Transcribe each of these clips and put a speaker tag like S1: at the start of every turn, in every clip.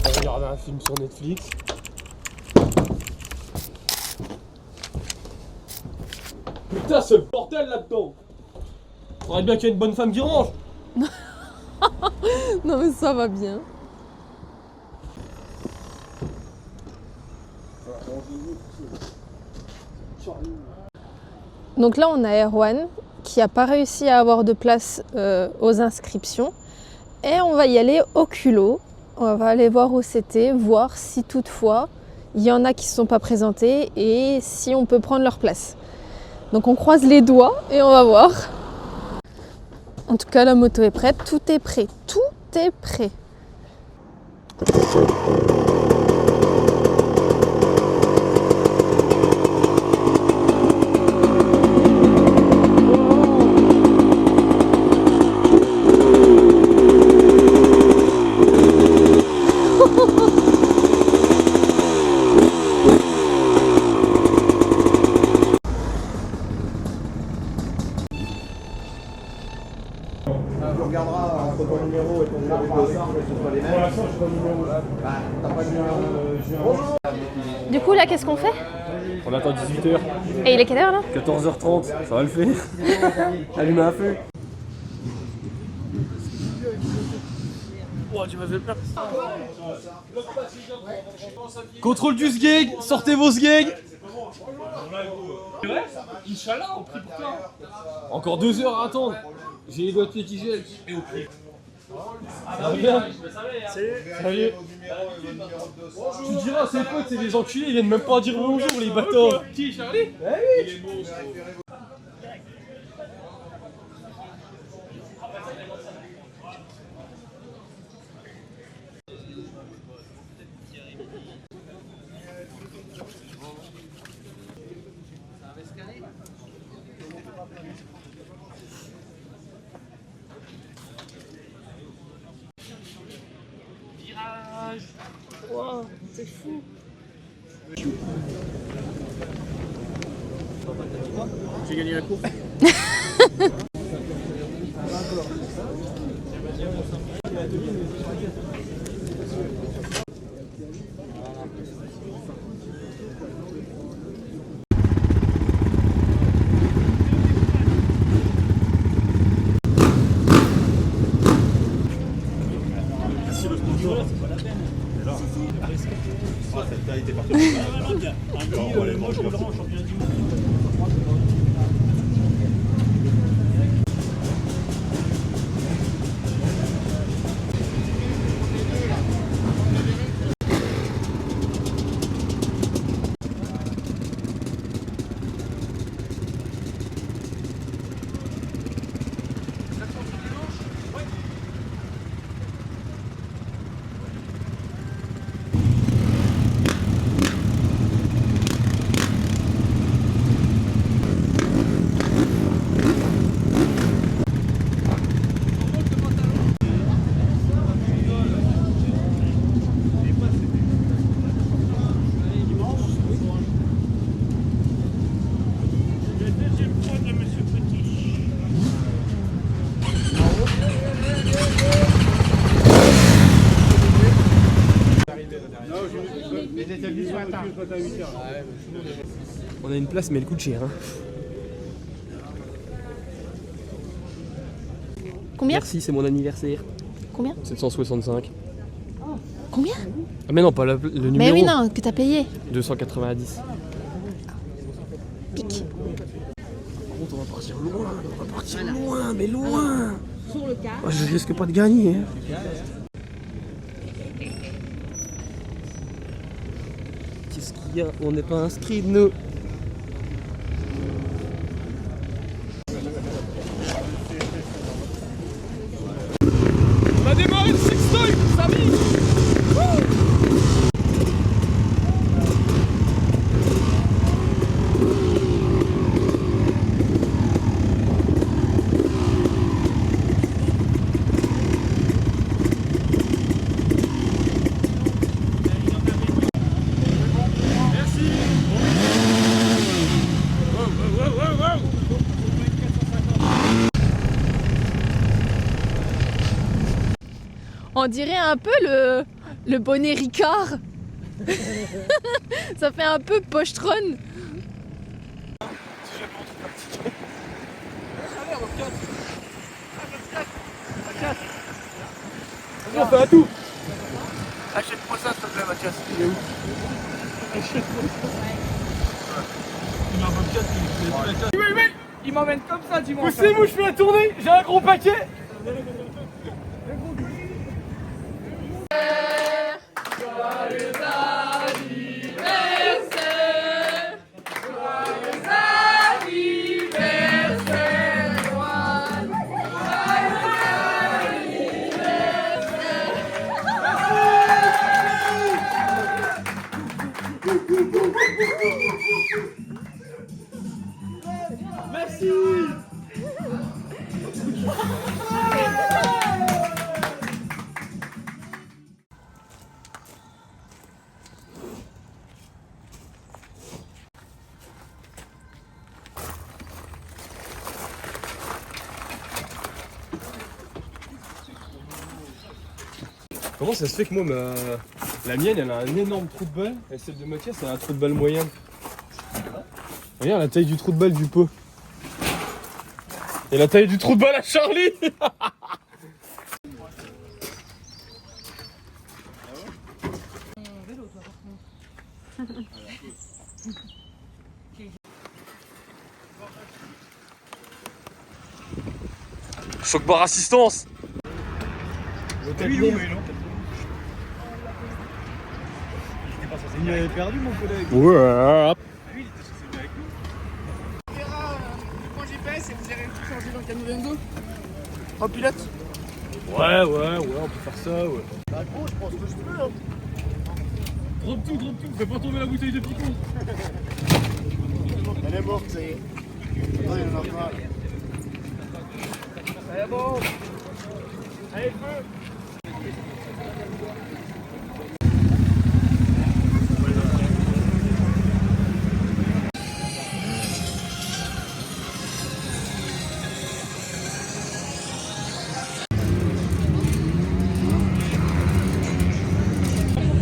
S1: On va regarder un film sur Netflix. Putain, c'est le bordel là-dedans. Faudrait bien qu'il y ait une bonne femme qui range.
S2: Non mais ça va bien. Donc là on a Erwan qui n'a pas réussi à avoir de place aux inscriptions et on va y aller au culot. On va aller voir où c'était, voir si toutefois il y en a qui ne se sont pas présentés et si on peut prendre leur place. Donc on croise les doigts et on va voir. En tout cas la moto est prête, tout est prêt, tout est prêt.
S3: Tu regarderas entre ton numéro et ton numéro de dossard, que ce soit les mêmes. Pour l'instant, je n'ai pas de numéro. T'as pas de numéro. Bonjour.
S2: Du coup là qu'est-ce qu'on fait?
S1: On attend 18h.
S2: Et il est quelle heure là?
S1: 14h30, ça va le faire. Allumer un feu. Oh, tu m'as fait peur. Contrôle du sgeg, sortez vos sgegs. Inch'Allah, on prie pour toi. Encore 2 heures à attendre. J'ai les doigts de pied qui gèlent. Et au pied. Ça va bien. Salut. Tu diras, ses potes, c'est des enculés, ils viennent même pas dire bonjour, les bâtards. Qui, Charlie? Oui.
S2: Wow, c'est fou.
S1: J'ai gagné la course. On a une place mais elle coûte cher. Hein.
S2: Combien?
S1: Merci, c'est mon anniversaire.
S2: Combien?
S1: 765.
S2: Combien?
S1: Ah mais non, pas le numéro.
S2: Mais oui non, que t'as payé.
S1: 290.
S2: Pique.
S1: Par contre, on va partir loin, loin, mais loin. Sur le cas. Oh, je risque pas de gagner. Hein. Qu'est-ce qu'il y a? On n'est pas inscrits, nous. On a démarré le sextoy, Samy.
S2: On dirait un peu le bonnet Ricard. Ça fait un peu pochetronne.
S1: On fait un tout.
S3: Achète-moi ça, s'il te plaît, Mathias.
S1: Il est où? Achète-moi ça. Il m'a un podcast, il met la casse. Oui,
S3: Il m'emmène comme ça dimanche.
S1: poussez-vous, je fais la tournée, j'ai un gros paquet. Comment ça se fait que moi, la mienne, elle a un énorme trou de balle et celle de Mathias, elle a un trou de balle moyen? Regarde la taille du trou de balle du pot. Et la taille du trou de balle à Charlie. Choc barre assistance.
S3: Il avait perdu mon collègue.
S1: Ouais.
S3: Point GPS et vous irez tout changer dans le Camilondo. En pilote.
S1: Ouais, on peut faire ça, ouais.
S3: Bah gros, je pense que je peux. Hein.
S1: Drop tout, fais pas tomber la bouteille de picon.
S3: Elle est morte, ça y est. Non, il y en a pas. Elle est bon. Allez, feu.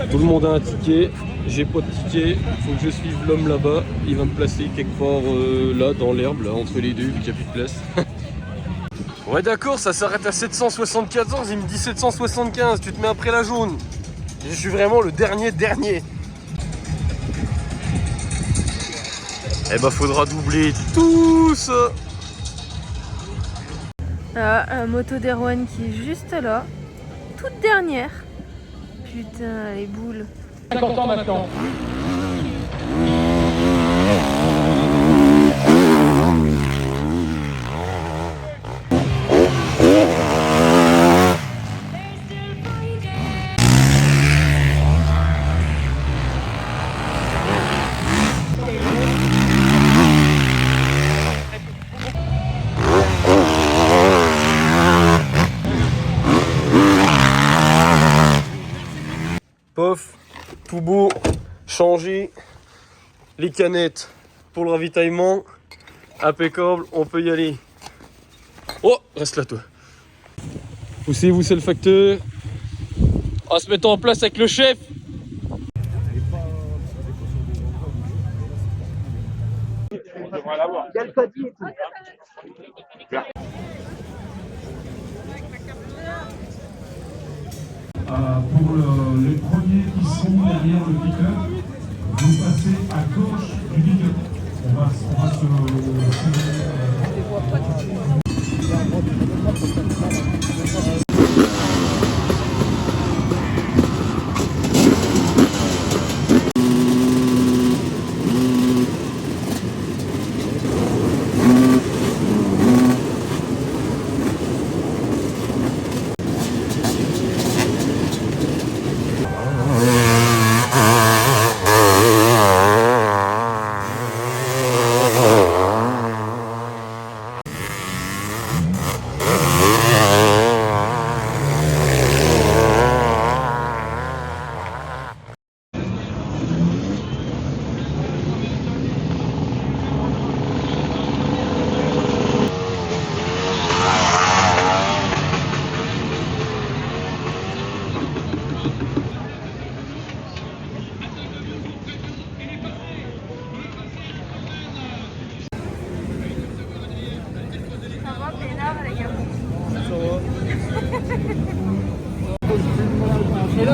S1: Tout le monde a un ticket, j'ai pas de ticket, faut que je suive l'homme là-bas, il va me placer quelque part là dans l'herbe, là entre les deux, vu qu'il n'y a plus de place. Ouais d'accord, ça s'arrête à 774, il me dit 775, tu te mets après la jaune. Je suis vraiment le dernier. Eh bah faudra doubler tout ça.
S2: Un moto d'Erwan qui est juste là, toute dernière. Putain, les boules.
S1: 50 ans maintenant. Pof, tout beau, changé, les canettes pour le ravitaillement, impeccable, on peut y aller. Oh, reste là toi. Poussez-vous, c'est le facteur. En se mettant en place avec le chef.
S4: Pour les premiers qui sont derrière le pick-up, vous passez à gauche du pick-up. On va se...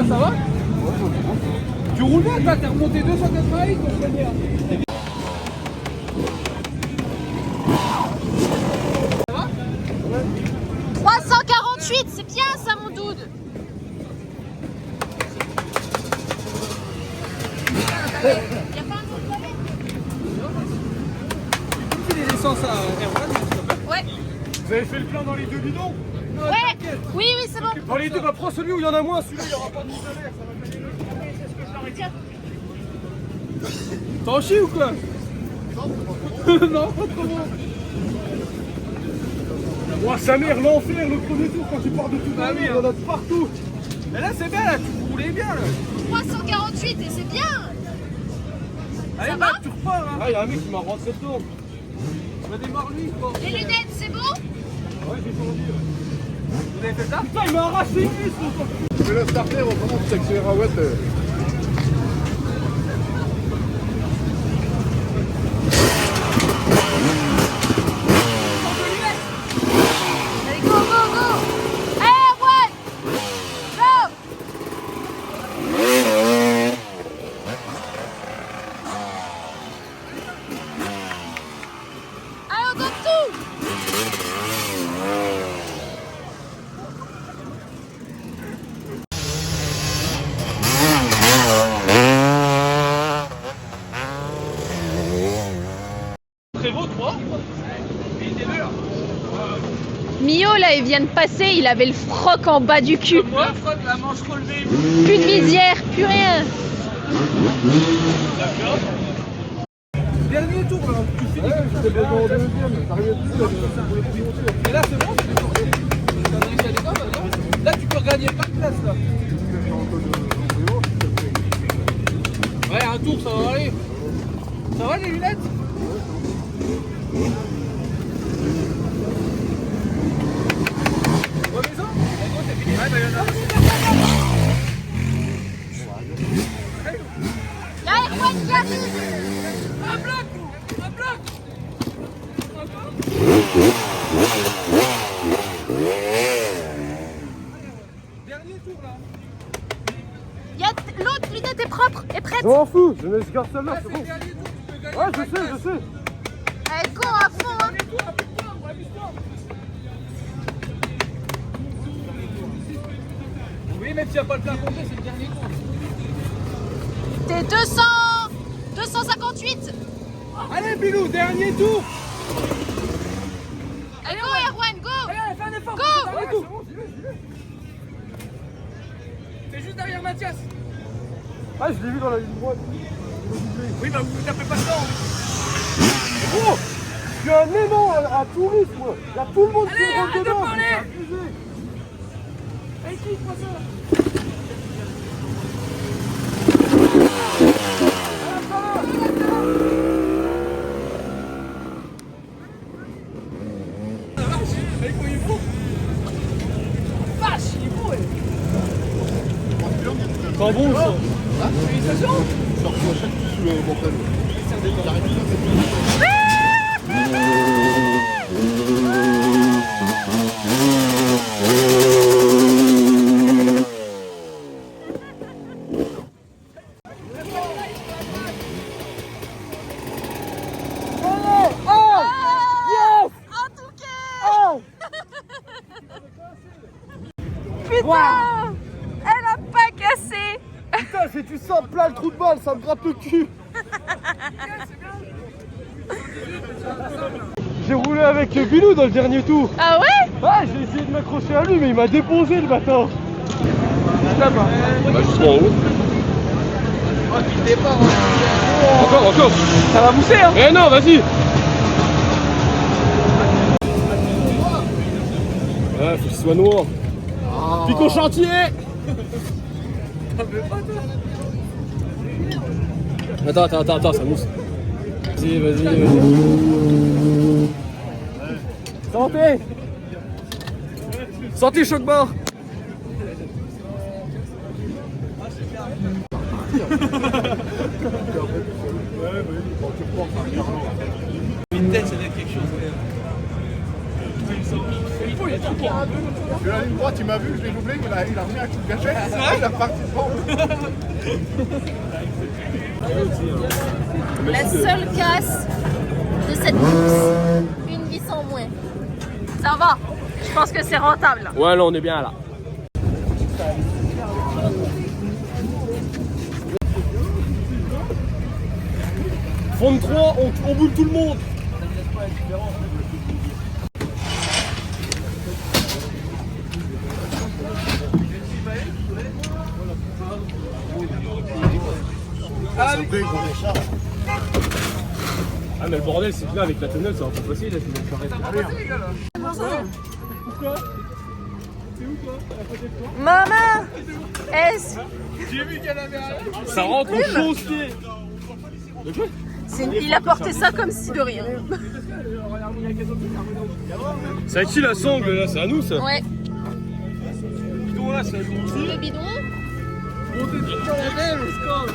S1: ça va? Tu roules bien, toi, t'es remonté 288 ton premier.
S2: 348, c'est bien ça mon dude. Y'a pas un autre toilette?
S1: Tu fais les essences à Erwan, s'il te plaît.
S2: Ouais.
S1: Vous avez fait le plein dans les deux bidons?
S2: Ouais. Oui, c'est bon.
S1: Dans les deux, bah prends celui où il y en a moins, celui-là il n'y aura pas de mise à l'air, ça va gagner le
S2: Tiens.
S1: T'en chies ou quoi? Non, pas trop bon. Moi, sa mère, l'enfer, le premier tour, quand tu pars de tout à l'heure, il y en a de partout. Mais là, c'est bien, là, tu roulais bien, là.
S2: 348 et c'est bien.
S1: Allez,
S2: Ça
S1: bah,
S2: va
S1: tu repars, hein. Ah, il y a un mec qui m'a rentré dedans. On va démarrer lui, quoi.
S2: Les lunettes, c'est bon?
S1: Ouais, j'ai changé. Vous avez fait ça? Putain, il m'a arraché une vis, mon.
S3: Je vais le starter, on commence à accélérer à Watt.
S2: Allez, go, go, go. Allez, Erwan. Go. Allez, on donne tout.
S1: Prévost 3.
S2: Mio, là, il vient de passer, il avait le froc en bas du cul.
S1: Moi, frotte la manche relevée.
S2: Plus de visière, plus rien.
S1: Dernier tour, là. Tu finis.
S3: C'était bien en deuxième, t'arrives
S1: Et là, c'est bon, tu peux tourner. T'as réussi à décoller, là. Là, tu peux regagner pas de place, là. Ouais, un tour, ça va aller. Ça va, les lunettes? Reviens-en. En gros, c'est fini. Ouais, bah, il y en a.
S2: Là, Erwan qui arrive.
S1: Un bloc. Un bloc. Dernier tour, là.
S2: L'autre lunette est propre, est prête.
S3: Je m'en fous, je me garde celle-là,
S1: Là,
S3: c'est
S1: c'est
S3: bon.
S1: le dernier tour, tu peux gagner.
S3: Ouais, je sais.
S2: Allez, go à fond. Hein.
S1: Dernier tour, appuie-toi, amuse-toi. Oui, même s'il n'y a pas le plein complet, c'est le dernier tour.
S2: T'es 258.
S1: Allez, Bilou, dernier tour.
S2: Allez, go Erwan, go.
S1: Allez, fais un effort.
S2: Go.
S1: Dernier tour. C'est juste derrière Mathias.
S3: Ah, je l'ai vu dans la ligne droite.
S1: Oui, bah vous tapez pas dedans.
S3: Oh, je suis un aimant à touriste, moi. Il y a tout le monde qui
S1: Allez,
S3: rentre
S1: arrête de
S3: dedans.
S1: parler.
S3: C'est abusé.
S1: Allez, quitte-moi ça. Allez, quoi, il est beau. Vache, il est beau,
S3: C'est bon, ça.
S1: félicitations.
S3: Sors-toi chaque sous le mental.
S2: En tout cas. Putain, elle a pas cassé.
S3: Putain, si tu sens plein le trou de balle, ça me gratte le cul. J'ai roulé avec Bilou dans le dernier tour.
S2: Ah ouais?
S3: Ah, j'ai essayé de m'accrocher à lui, mais il m'a déposé le bâtard. Là-bas.
S1: Bah, jusqu'en haut. Encore.
S3: Ça va mousser, hein.
S1: Eh non, vas-y. Ouais, faut qu'il soit noir. Pique au chantier. Attends, ça mousse. Vas-y. Santé. Santé, choc-bar. Une tête, ça doit être quelque chose.
S3: Je suis à la ligne droite, il m'a vu, je l'ai doublé, il a remis un coup de gâchette. C'est vrai, il est reparti devant.
S2: La seule casse de cette course, une vis en moins. Ça va, je pense que c'est rentable.
S1: Ouais, là on est bien là. Fond de 3, on boule tout le monde. Ah mais le bordel c'est que là avec la tonnelle ça va pas passer là, c'est Pourquoi? C'est où toi?
S2: Maman, est-ce
S3: J'ai vu qu'elle avait un...
S1: Ça rentre au chausse-pied.
S2: il a porté ça comme si de rien.
S1: C'est à qui la sangle là? C'est à nous ça?
S2: Ouais.
S1: Le bidon là c'est à nous aussi.
S2: Le bidon.
S1: Montez tout dans la belle, au score.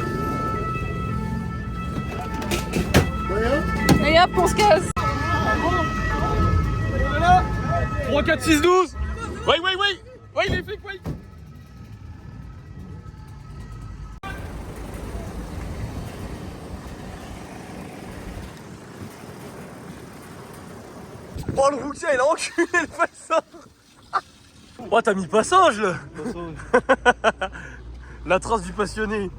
S2: Et hop, on se casse.
S1: 3, 4, 6, 12. Ouais, les flics, ouais. Oh le Rouxia il a enculé le passage. Oh t'as mis passage là. La trace du passionné.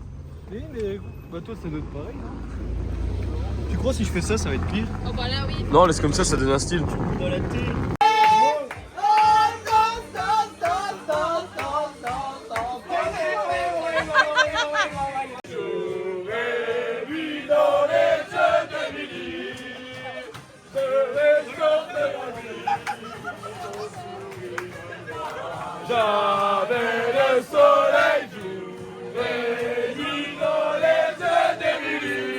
S5: Oui, mais bah toi ça doit être pareil, non? Tu crois si je fais ça, ça va être pire?
S2: Oh bah là oui.
S1: Non laisse comme ça donne un style.
S5: Dans la télé.
S1: J'avais le soleil joué nuit dans les yeux d'Émilie.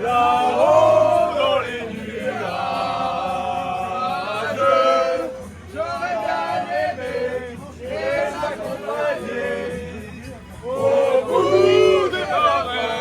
S1: Là-haut dans les nuages, j'aurais bien aimé les accompagner au bout des barrières.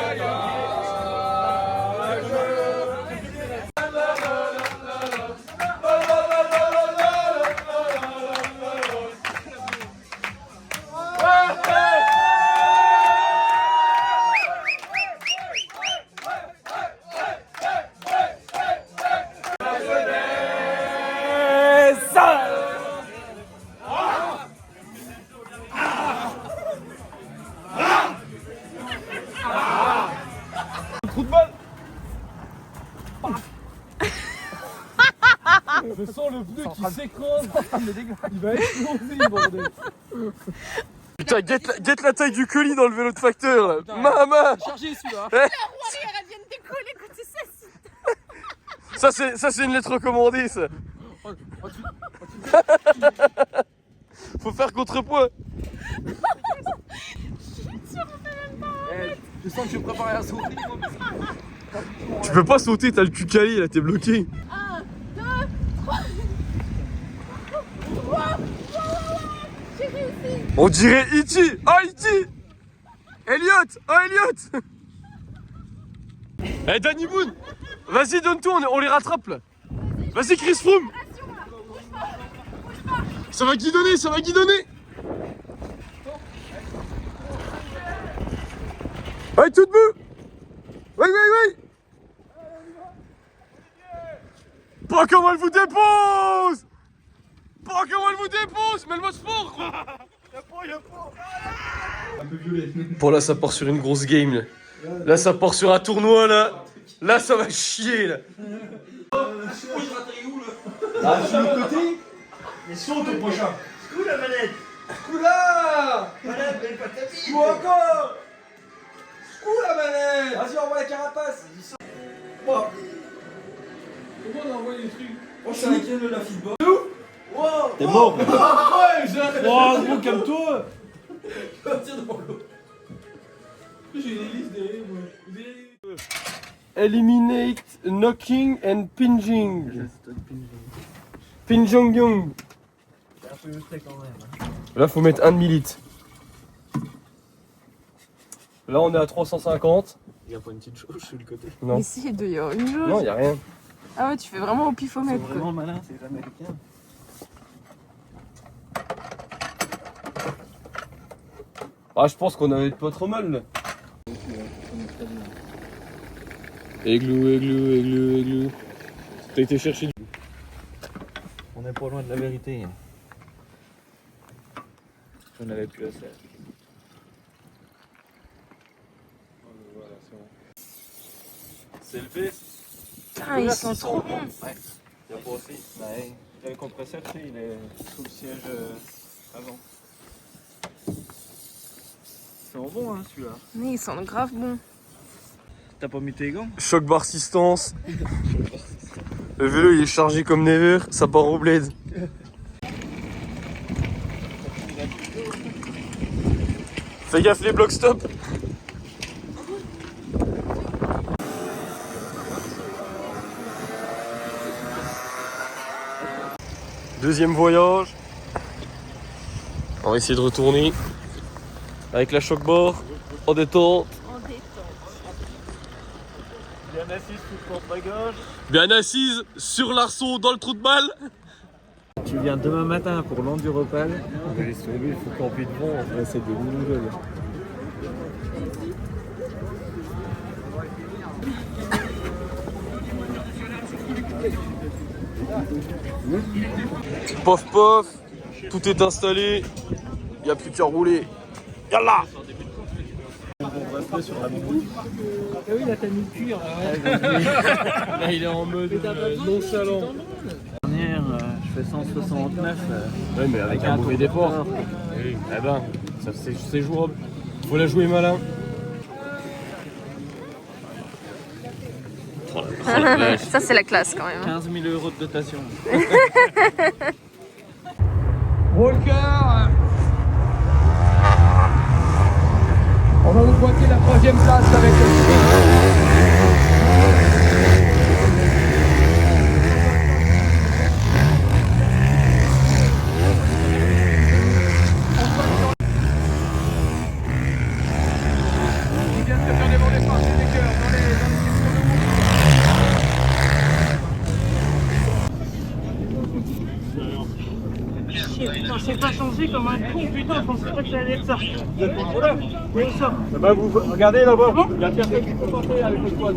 S1: Trou de balle. Je sens le pneu qui s'écrase. Il va exploser le bordel. Putain, guette la taille du colis dans le vélo de facteur. Maman.
S5: Chargé celui-là.
S2: La roue arrière, elle vient de décoller quand tu sais.
S1: Ça c'est une lettre recommandée ça. Faut faire contrepoids.
S5: Je sens que je vais préparer à sauter.
S1: Tu peux pas sauter, t'as le cul calé là, t'es bloqué.
S2: 1, 2, 3. J'ai réussi.
S1: On dirait E.T. Oh E.T. Elliot. Oh Elliot. Eh Danny Boone. Vas-y donne tout, on les rattrape là. Vas-y Chris Froome. Ça va guidonner, Ouais, tout debout. Oui. Pas comment elle vous dépose. Mais le mot sport quoi. Y'a pas.
S5: Un peu violet.
S1: Bon là ça part sur une grosse game là. Là ça part sur un tournoi là. Là ça va chier là.
S5: Ah, sur le côté. Et saute au prochain.
S3: Coup la manette.
S5: Coup là.
S3: Manette, mais pas ta vie.
S5: Coup encore. Coup la manette. Vas-y, envoie la carapace.
S1: Comment on a envoyé les trucs?
S5: Oh, c'est inquiet la fille de bas.
S1: T'es mort.
S5: Ouais, oh, gros, calme-toi.
S1: J'ai une hélice derrière moi. Eliminate knocking and pinging. Pinjong Young. Là faut mettre 1 demi-litre. Là on est à 350.
S5: Il y a pas une petite chose sur le côté.
S1: Non.
S2: Mais si, il doit y avoir une jauge.
S1: Non, y a rien.
S2: Ah ouais, tu fais vraiment au pifomètre.
S5: C'est vraiment malin, c'est américain.
S1: Ah, je pense qu'on avait pas trop mal là. Églou. T'as été chercher du...
S5: On est pas loin de la vérité. On avait plus assez. C'est levé.
S2: Putain, ils sont trop bons.
S5: Ouais. Il y a pas aussi. Ouais. Le compresseur, tu sais, il est sous le siège avant. C'est bon, hein, celui-là.
S2: Mais ils sont grave bons.
S5: T'as pas mis tes gants?
S1: Choc bar assistance. Le vélo il est chargé comme never, ça part au bled. Fais gaffe les blocs stop. Deuxième voyage. On va essayer de retourner avec la choc bar en détente.
S5: Bien assis sous le contre-gauche.
S1: Bien assise sur l'arceau dans le trou de balle.
S5: Tu viens demain matin pour l'enduropal. On va aller sur lui, il faut camper devant, on va essayer de nouvelles.
S1: Pof pof, tout est installé, il n'y a plus qu'à rouler. Yallah.
S5: On va se mettre sur la moto.
S6: Ah oui, là t'as mis le cuir.
S1: Là il est en mode nonchalant.
S5: Dernière, je fais 169.
S1: Ouais mais avec un mauvais départ. Oui, eh ben, ça c'est jouable. Faut la jouer malin.
S2: Ça, c'est la classe quand même.
S5: 15 000 € de dotation.
S6: Walker. On va vous pointer la 3e place avec
S7: C'est pas changé comme un con, putain, je pensais pas que j'allais être ça. Voilà, oui, ça.
S5: Bah vous regardez là-bas, il y a personne qui peut porter avec le quad.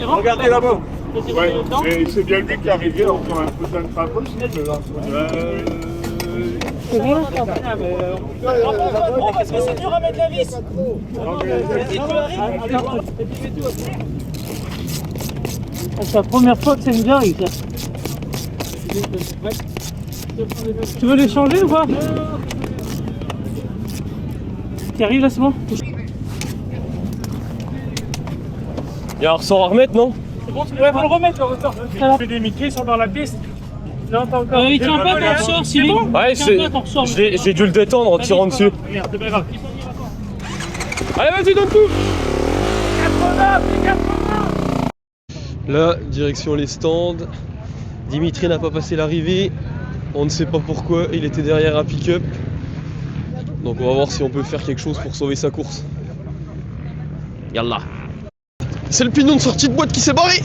S5: Regardez là-bas.
S7: Ouais,
S8: Et c'est bien lui qui est arrivé en faisant un putain de travaux.
S7: c'est bon, ça. Qu'est-ce que c'est dur à mettre la vis? Vas-y, tu arrives. C'est la première fois que ça me arrive, ça. Tu veux les changer ou pas? Tu arrives là, c'est bon?
S1: Il y a un ressort à remettre, non?
S7: C'est bon, ouais, faut le remettre, le ressort. Les Mickey sont dans la piste. Non, t'as encore. Il tient pas ton ressort, s'il est bon.
S1: Ouais, j'ai dû le détendre en tirant dessus.
S7: Regarde, c'est pas grave.
S1: Allez, vas-y, donne tout. Là, direction les stands. Dimitri n'a pas passé l'arrivée. On ne sait pas pourquoi, il était derrière un pick-up. Donc on va voir si on peut faire quelque chose pour sauver sa course. Yallah. C'est le pignon de sortie de boîte qui s'est barré.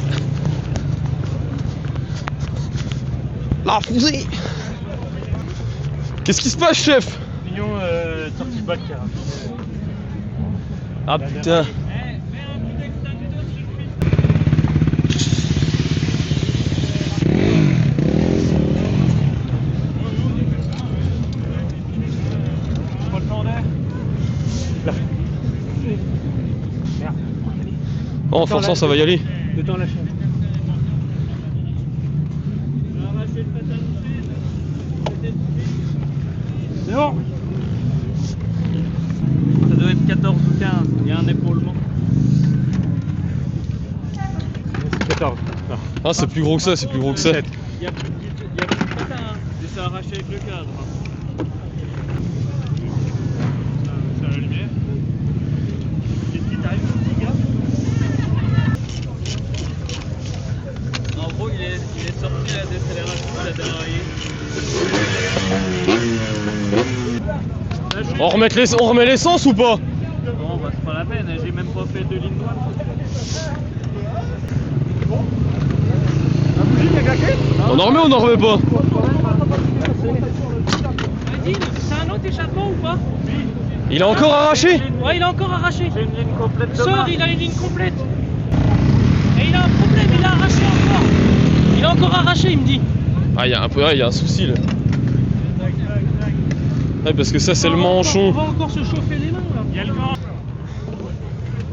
S1: La fusée. Qu'est-ce qui se passe, chef?
S7: Mignon, sortie bac.
S1: Ah putain. Oh, en forçant, ça va y aller.
S7: Détends la chaîne. C'est bon.
S5: Ça doit être 14 ou 15, il y a un épaulement.
S7: 14.
S1: Ah, c'est plus gros que ça, c'est plus gros que ça.
S5: Il y a plus de patin, hein. Et ça a arraché avec le cadre.
S7: C'est la lumière. Qu'est-ce qui t'arrive, petit gars?
S5: En gros, il est sorti à la décélération, il a déraillé.
S1: On remet l'essence ou pas?
S5: Non, bah c'est pas la peine, j'ai même pas fait de ligne droite.
S1: On en remet ou on en remet pas?
S7: Vas-y, c'est un autre échappement ou pas?
S1: Il a encore arraché?
S7: Ouais, il a encore arraché.
S5: J'ai une ligne complète de
S7: Sors,
S5: marche.
S7: il a une ligne complète. Et il a un problème, il a arraché encore. Il a encore arraché, il me dit.
S1: Ah, il y a un souci là. Ouais, parce que ça c'est le
S7: On
S1: manchon.
S7: va encore se chauffer les mains là. Il y a le vent.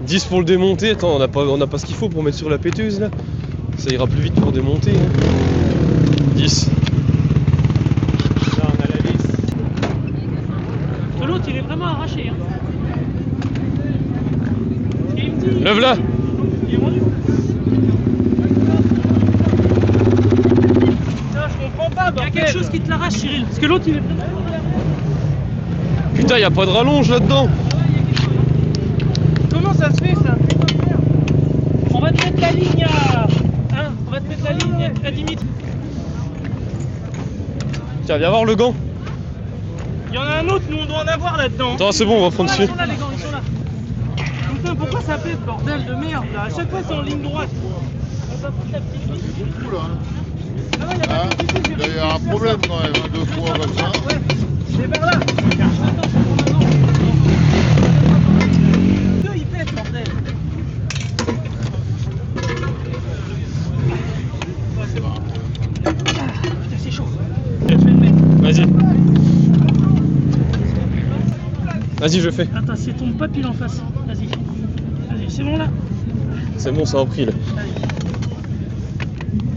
S1: 10 pour le démonter. Attends, on a pas ce qu'il faut pour mettre sur la péteuse là. Ça ira plus vite pour démonter. Hein. 10.
S5: Là, on a la vis.
S7: Que l'autre, il est vraiment arraché. Hein. Et il me dit.
S1: Lève là.
S7: Il est rendu. Putain, je comprends pas. Il y a quelque chose qui te l'arrache, Cyril. Parce que l'autre, il est vraiment.
S1: Putain, y a pas de rallonge là-dedans.
S7: Comment ça se fait ça? On va te mettre la ligne à. Hein, on va te mettre la ligne à Dimitri.
S1: Tiens, viens voir le gant.
S7: Il y en a un autre, nous on doit en avoir là-dedans.
S1: Attends, c'est bon, on va prendre
S7: Voilà,
S1: dessus.
S7: ils sont là les gants, ils sont là. Putain, pourquoi ça fait ce bordel de merde là? À chaque fois c'est en ligne droite. On va foutre la petite ligne. Ah ouais, y a pas de soucis,
S8: Il y a un problème quand même, hein, 2 fois comme ça.
S7: Ouais, c'est par là. Attends, deux, il pète, bordel. Ouais, c'est bon. Putain, c'est chaud. Je vais le mettre.
S1: Vas-y. Vas-y, je fais.
S7: Attends, c'est ton pas pile en face. Vas-y. Vas-y, c'est bon là?
S1: C'est bon, ça a pris là.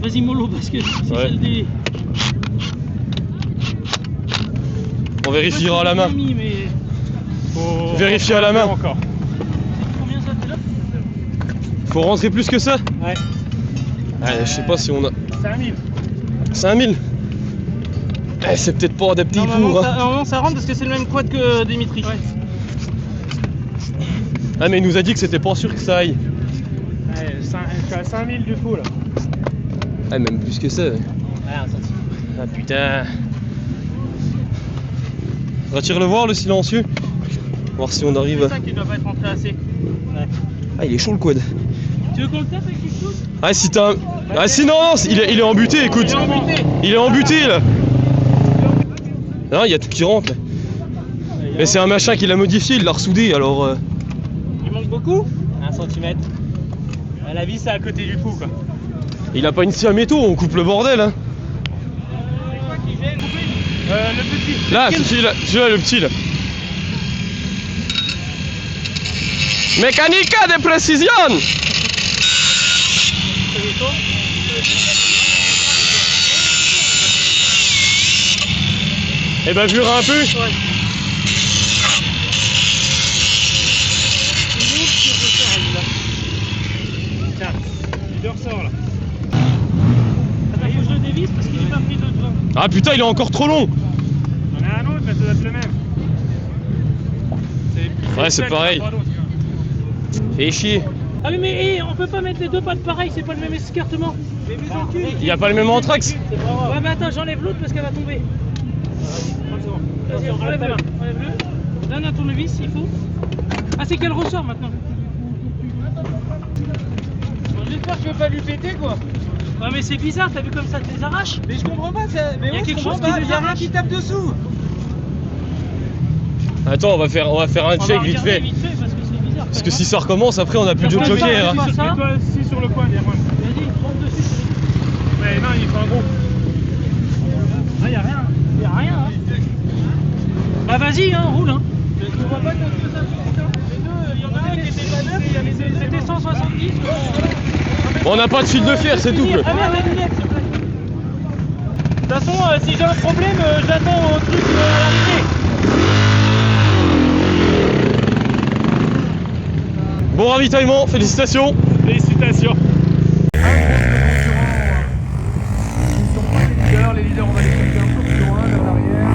S7: Vas-y, mollo, parce que c'est
S1: Ouais.
S7: celle des.
S1: On vérifiera à la main.
S7: Mais...
S1: Vérifier à la main.
S5: Encore.
S7: Combien ça fait là?
S1: Faut rentrer plus que ça?
S5: Ouais.
S1: Ouais, je sais pas si on a.
S7: 5000.
S1: 5000? Eh, c'est peut-être pas adapté pour. Hein.
S7: Normalement, ça rentre parce que c'est le même quad que Dimitri. Ouais.
S1: Ah, mais il nous a dit que c'était pas sûr que ça aille.
S7: Ouais, je suis à 5000 du coup là.
S1: Ah, même plus que ça. Ouais.
S7: Ouais, un centime.
S1: Ah putain. Retire le voir, le silencieux. Voir si on arrive
S7: C'est
S1: à.
S7: ça qui doit pas être rentré assez. Ouais.
S1: Ah, il est chaud le quad.
S7: Tu veux qu'on le tape avec quelque chose?
S1: Ah, si t'as un. Ah, si, non, non, il est embuté, écoute.
S7: Il est embuté.
S1: Il est embuté là. Non, il y a tout qui rentre là. Mais c'est un machin qu'il a modifié, il l'a ressoudé alors.
S7: Il manque beaucoup? 1 cm. La vis c'est à côté du coup quoi.
S1: Il a pas une scie à métaux, on coupe le bordel hein.
S7: C'est quoi qui gêne? Le petit.
S1: Là, celui-là, le petit là. Mécanica de précision. Eh ben, jure un peu.
S7: Ouais. Tiens, il ressort là. Attends, faut que je le dévisse parce qu'il est pas pris de devant.
S1: Ah putain, il est encore trop long.
S7: On a un autre, mais ça doit être le même.
S1: Ouais, c'est pareil. Fais chier.
S7: Ah oui, mais on peut pas mettre les deux pattes pareilles, c'est pas le même escartement. Mais mes enculs.
S1: Il y a pas le même anthrax.
S7: Ouais, mais attends, j'enlève l'autre parce qu'elle va tomber. Vas-y, enlève-le. Enlève-le. Donne un tournevis s'il faut. Ah, c'est qu'elle ressort maintenant. J'espère que je vais pas lui péter quoi. Ouais, mais c'est bizarre, t'as vu comme ça, tu les arraches? Mais je comprends pas, mais il y a quelque chose qui les arrache. Qui tape dessous.
S1: Attends, on va faire un check vite fait. Parce que si ça recommence, après on a plus de joker. Hein.
S7: Mets-toi assis sur le coin, Derwan. Vas-y, monte dessus. Ouais, non, il faut un gros. Ah, y'a rien. Y'a rien, hein. Bah, vas-y, hein, roule, hein. Je vois pas que ça suffit, hein. Les deux, il y en a un qui était pas neuf, il y a les c'était 170.
S1: Bon, on n'a pas de fil de fer, c'est tout.
S7: Ah, merde, la lunette, s'il te plaît. De toute façon, si j'ai un problème, j'attends au truc à l'arrivée.
S1: Bon ravitaillement, félicitations.
S5: Félicitations.
S6: D'ailleurs, les leaders, on va les chercher un peu plus loin, vers l'arrière.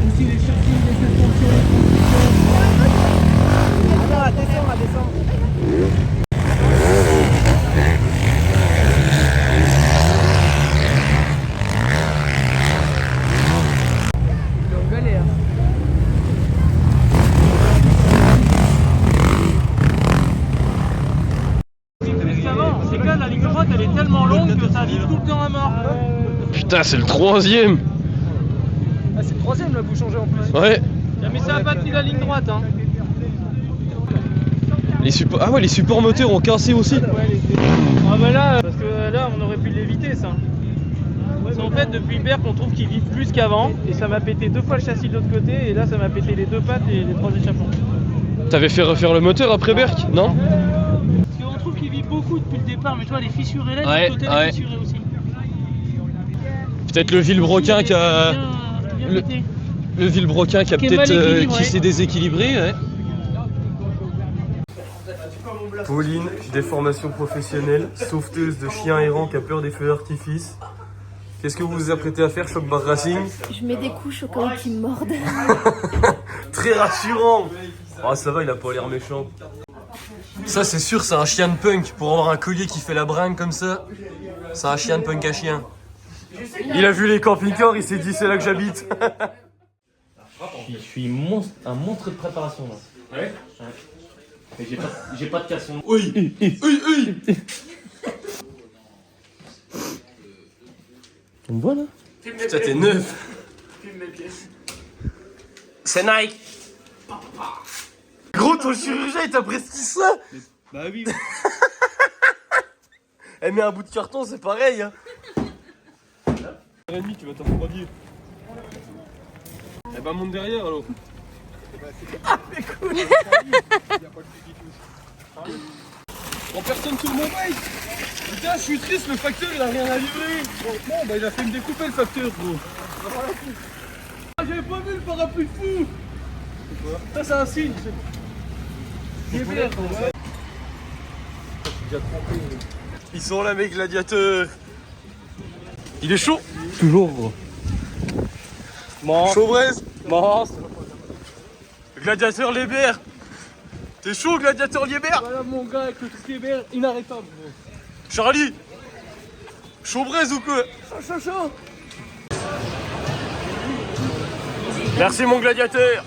S6: Aussi les chargings des suspensions.
S7: tellement longue que ça vibre tout le temps à mort.
S1: Putain, c'est le 3e.
S7: Ah, c'est le 3e là, vous changez en plus.
S1: Ouais.
S7: Mais ça a pas tenu la ligne droite. Hein.
S1: Ah ouais, les supports moteurs ont cassé aussi.
S7: Ah bah là, parce que là on aurait pu l'éviter ça. Parce qu'en fait depuis Berck on trouve qu'il vibre plus qu'avant et ça m'a pété 2 fois le châssis de l'autre côté et là ça m'a pété les 2 pattes et les 3 échappements.
S1: T'avais fait refaire le moteur après Berck, non?
S7: Parce qu'on trouve qu'il vibre beaucoup depuis le départ, mais toi les fissurés là,
S1: Ouais,
S7: du côté
S1: ouais.
S7: les fissurés aussi.
S1: Peut-être le vilebrequin qui a...
S7: Bien pété.
S1: Le vilebrequin qui a
S7: Qui est mal
S1: peut-être
S7: équilibré.
S1: qui s'est déséquilibré, ouais. Pauline, déformation professionnelle, sauveteuse de chiens errants qui a peur des feux d'artifice. Qu'est-ce que vous vous apprêtez à faire, Choc Bar Racing?
S9: Je mets des couches au cas où qu'ils me mordent.
S1: Très rassurant. Ah ça va, il a pas l'air méchant. Ça c'est sûr, c'est un chien de punk. Pour avoir un collier qui fait la bringue comme ça, c'est un chien de punk à chien. Il a vu les camping-cars, il s'est dit c'est là que j'habite.
S5: Je suis un monstre de préparation là. Ouais. Mais j'ai pas de casson.
S1: Oui. On me voit là? Putain, t'es neuf. C'est Nike. Gros, ton chirurgien il t'a prescrit ça?
S5: Bah oui.
S1: Eh mais un bout de carton c'est pareil hein. Ennemi, tu vas t'en refroidir. Eh ben monte derrière alors. Ah mais cool. Prends personne sur mon bike. Putain je suis triste, le facteur il a rien à livrer. Bon bah il a fait me découper le facteur gros. Ah, j'avais pas vu le parapluie de fou. Ça c'est un signe. Ils sont là mes gladiateurs. Il est chaud.
S5: Toujours gros.
S1: Chaud braise.
S7: Monstre.
S1: Gladiateur Lébert. T'es chaud gladiateur Lébert?
S7: Voilà mon gars avec le truc Hébert, inarrêtable gros.
S1: Charlie. Chaud braise ou quoi?
S7: Chaud.
S1: Merci mon gladiateur.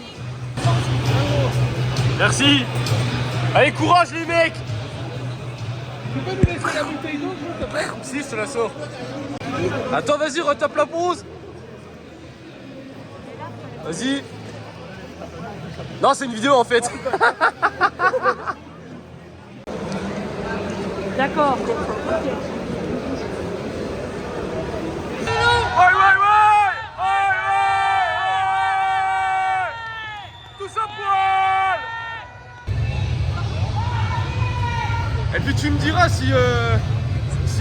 S1: Merci. Allez courage les mecs.
S7: Tu peux nous laisser la bouteille d'eau s'il te plaît?
S1: Si je te la sors. Attends vas-y retape la pause. Vas-y. Non c'est une vidéo en fait.
S7: D'accord.
S1: Tous à poil. Et puis tu me diras si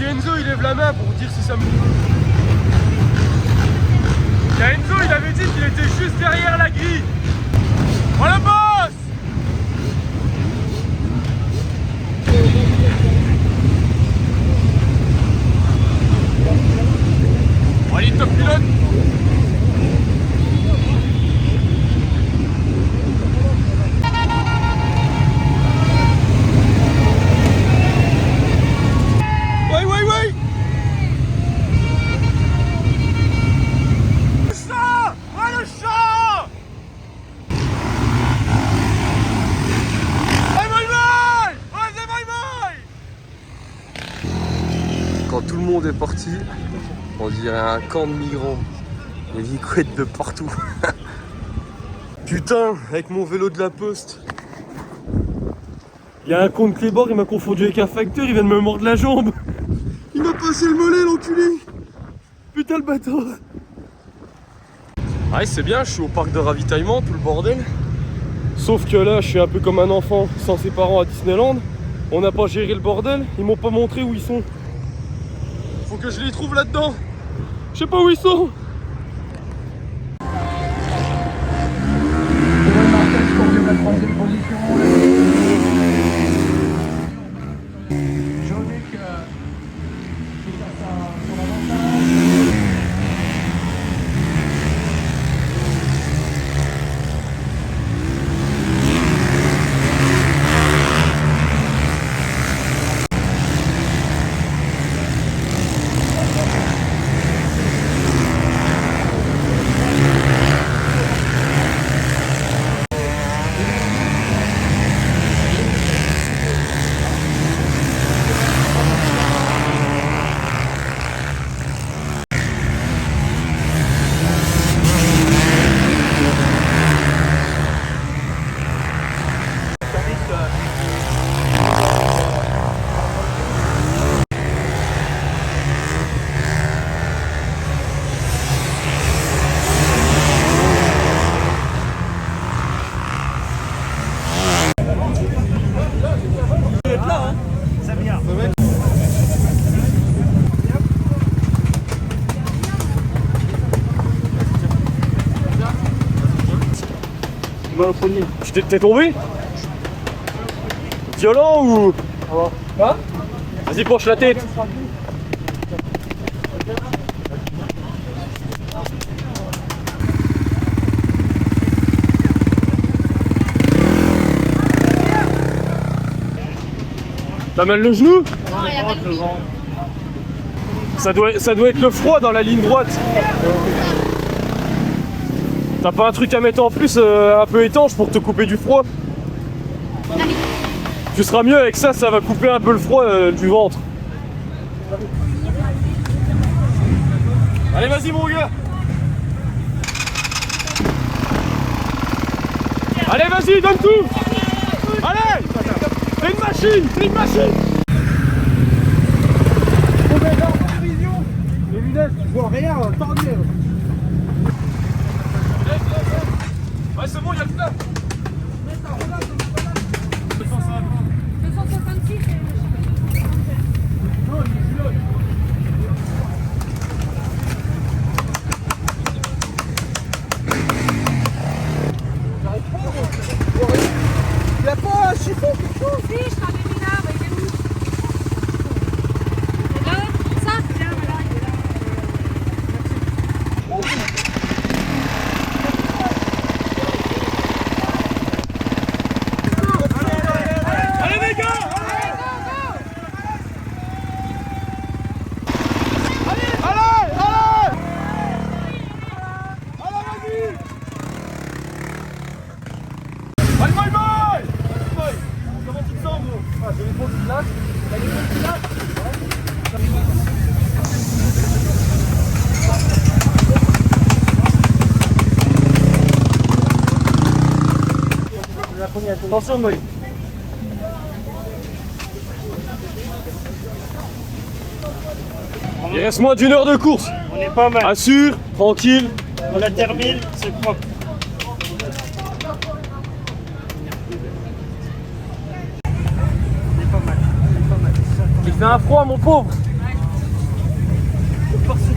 S1: Enzo il lève la main pour dire si ça me... Il y a Enzo, il avait dit qu'il était juste derrière la grille. Voilà boss. Allez top pilote. Ouais. Le chat. Ouais le chat. Quand tout le monde est parti, on dirait un camp de migrants. Les vicouettes de partout. Putain, avec mon vélo de la poste. Il y a un con de clébard, il m'a confondu avec un facteur, il vient de me mordre la jambe. Il m'a passé le mollet l'enculé. Putain le bâtard. Ouais c'est bien, je suis au parc de ravitaillement, tout le bordel. Sauf que là, je suis un peu comme un enfant sans ses parents à Disneyland. On n'a pas géré le bordel, ils m'ont pas montré où ils sont. Faut que je les trouve là-dedans. Je sais pas où ils sont. T'es tombé? Violent ou? Hein? Vas-y, penche la tête. T'as mal le genou? Ça doit être le froid dans la ligne droite. T'as pas un truc à mettre en plus un peu étanche pour te couper du froid? Tu seras mieux avec ça, ça va couper un peu le froid du ventre. Allez, vas-y mon gars. Allez, vas-y, donne tout. Allez, c'est une machine, c'est une machine.
S3: Les lunettes, tu vois rien, tant mieux.
S1: Ouais, c'est bon, il y a le plat.
S9: 266
S3: Y'a pas un chiffon quelque chose?
S9: Si, je t'avais mis là, mais il est où? Là, ça? Tiens, voilà, il est là.
S1: Allez les gars. Bye bye bye. Comment tu te sens gros? Ah, j'ai l'épaule qui lâche. T'as l'épaule qui lâche? Attention Moïse. Il reste moins d'1 heure de course.
S7: On est pas mal.
S1: Assure, tranquille.
S7: On la termine, c'est propre.
S1: Il fait un froid mon pauvre.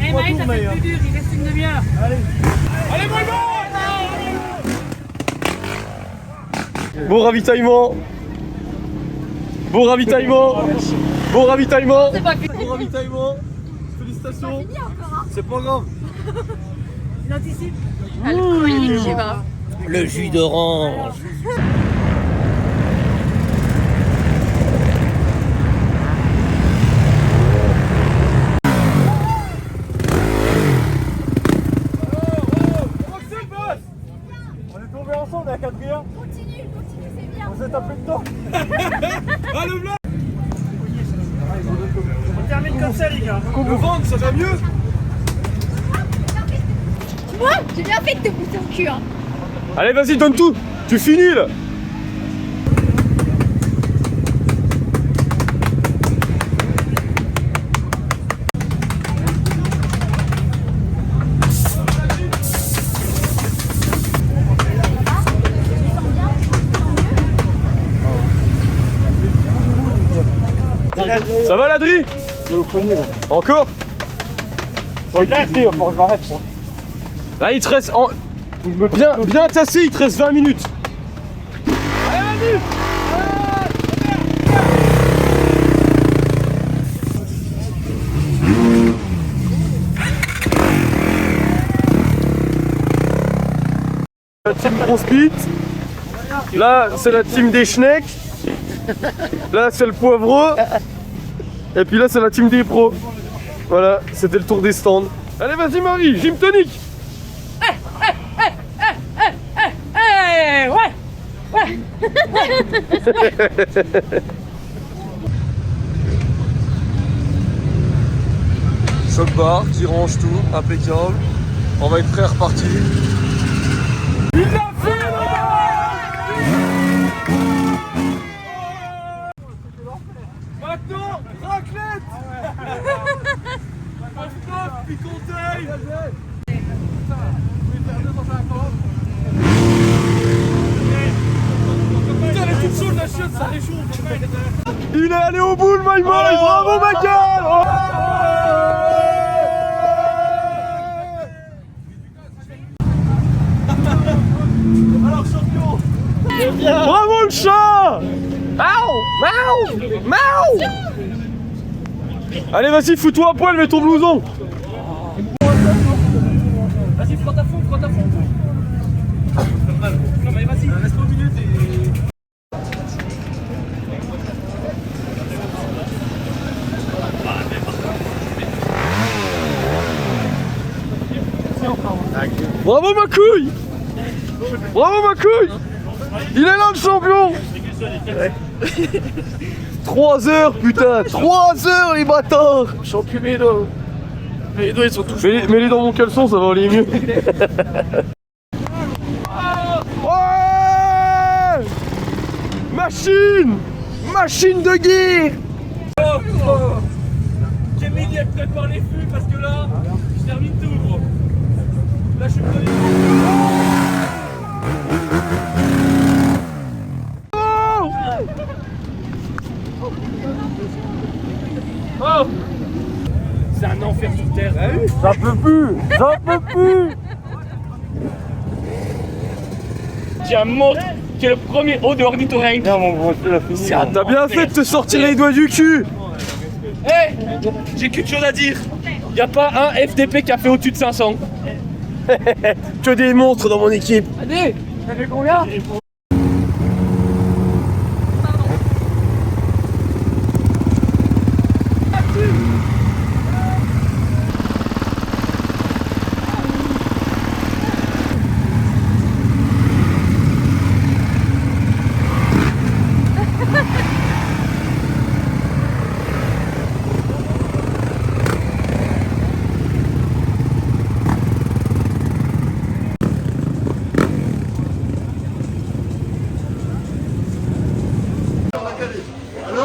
S7: Eh Maïs, ça fait plus dur, il reste une demi-heure.
S1: Allez mon Bon ravitaillement. Bon ravitaillement. Bon ravitaillement. Bon ravitaillement. Félicitations. C'est pas grave.
S9: Il anticipe.
S2: Alcoolique, je sais pas.
S5: Le jus d'orange.
S1: On est tombés ensemble à 4e.
S9: Continue, c'est bien.
S1: On s'est tapé dedans. Ah le blanc.
S7: On termine comme ça, les gars.
S1: Le ventre, ça va mieux.
S9: Tu vois, j'ai bien fait de te pousser au cul. Hein.
S1: Allez vas-y, donne tout. Tu finis là. Ça va l'Adri? Encore? Là il te reste bien tassé, il te reste 20 minutes. Allez vas-y. La team Crossfit. Là c'est la team des Schnecks. Là c'est le poivreau. Et puis là c'est la team des pros. Voilà, c'était le tour des stands. Allez vas-y Marie, gym tonique.
S7: Ouais.
S1: Choc bar qui range tout, impeccable. On va être prêt à repartir. Il l'a fait là. Maintenant, raclette. Piconteuil. Putain, elle est toute chaude la chiotte, ça réchauffe. Il est allé au bout le my boy, bravo Macal. Alors champion. Allez, vas-y, fous-toi à poil, mets ton blouson.
S7: Vas-y, frotte à fond, frotte à fond. Non mais vas-y, reste-toi une minute et...
S1: Bravo ma couille. Bravo ma couille. Il est là le champion. 3 heures putain. 3 heures les bâtards.
S7: Champion mes doigts. Mes doigts ils sont tous...
S1: Mets-les dans mon caleçon, ça va aller mieux. Ouais. Machine. Machine de guerre.
S7: Kevin il prépare les fûts parce que là, je termine tout gros. Là je suis prêt. Oh, c'est un enfer sous terre.
S1: J'en peux plus. J'en peux plus.
S7: J'ai un monstre qui est le premier haut de ornithorynque.
S1: T'as bien fait de te sortir les doigts du cul.
S7: Hé, j'ai qu'une chose à dire. Y a pas un FDP qui a fait au-dessus de 500.
S1: Que des monstres dans mon équipe.
S7: Allez, ça fait combien?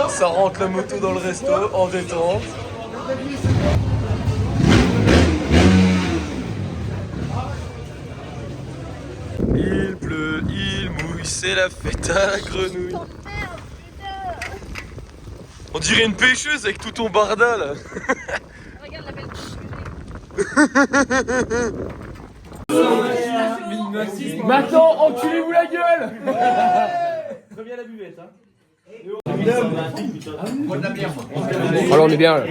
S1: Ça rentre la moto dans le resto en détente. Il pleut, il mouille, c'est la fête à la grenouille. On dirait une pêcheuse avec tout ton barda là.
S9: Regarde la belle.
S7: Maintenant, enculez-vous la gueule. Reviens à la buvette, hein.
S6: Alors on est bien là.